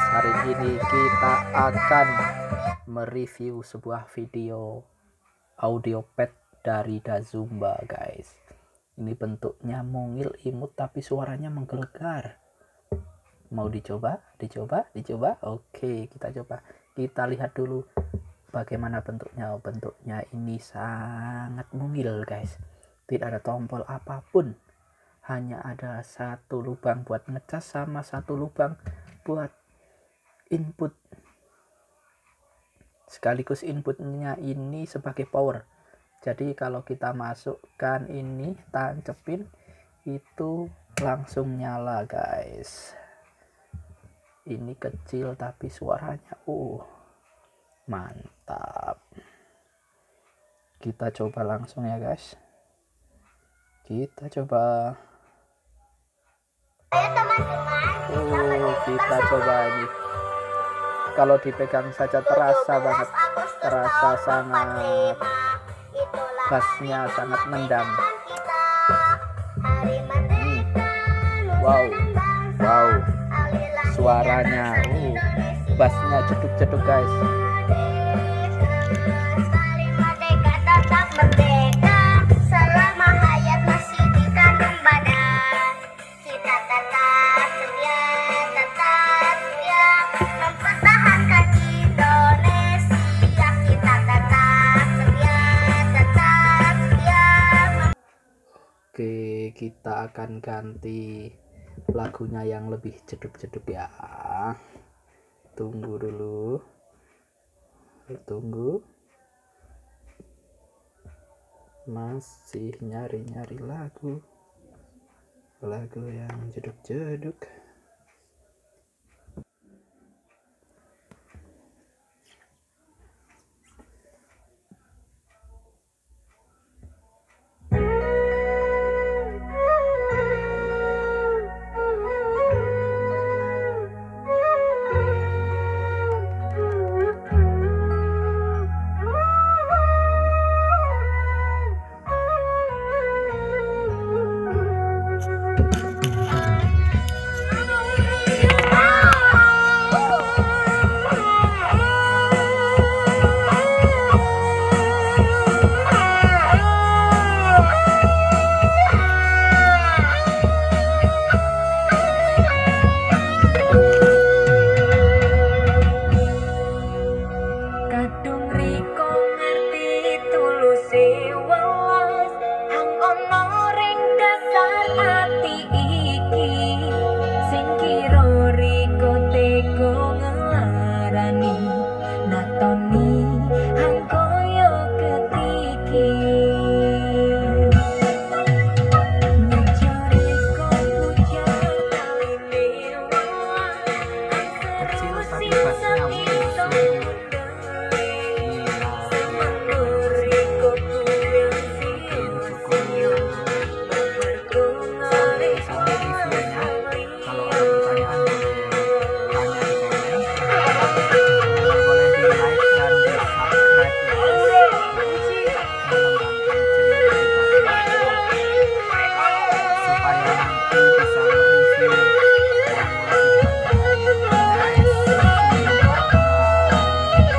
Hari ini kita akan mereview sebuah video audio pad dari Dazumba, guys. Ini bentuknya mungil imut tapi suaranya menggelegar. Mau dicoba? Oke, kita coba. Kita lihat dulu bagaimana bentuknya. Bentuknya ini sangat mungil, guys. Tidak ada tombol apapun. Hanya ada satu lubang buat ngecas sama satu lubang buat input, sekaligus inputnya ini sebagai power. Jadi kalau kita masukkan ini, tancepin, itu langsung nyala, guys. Ini kecil tapi suaranya mantap. Kita coba langsung ya, guys. Kita coba. Kita coba ini. Kalau dipegang saja terasa banget, terasa sangat, bassnya sangat nendang. Wow, suaranya, bassnya jeduk-jeduk, guys. Oke, kita akan ganti lagunya yang lebih jeduk-jeduk ya. Tunggu dulu. Tunggu. Masih nyari-nyari lagu yang jeduk-jeduk.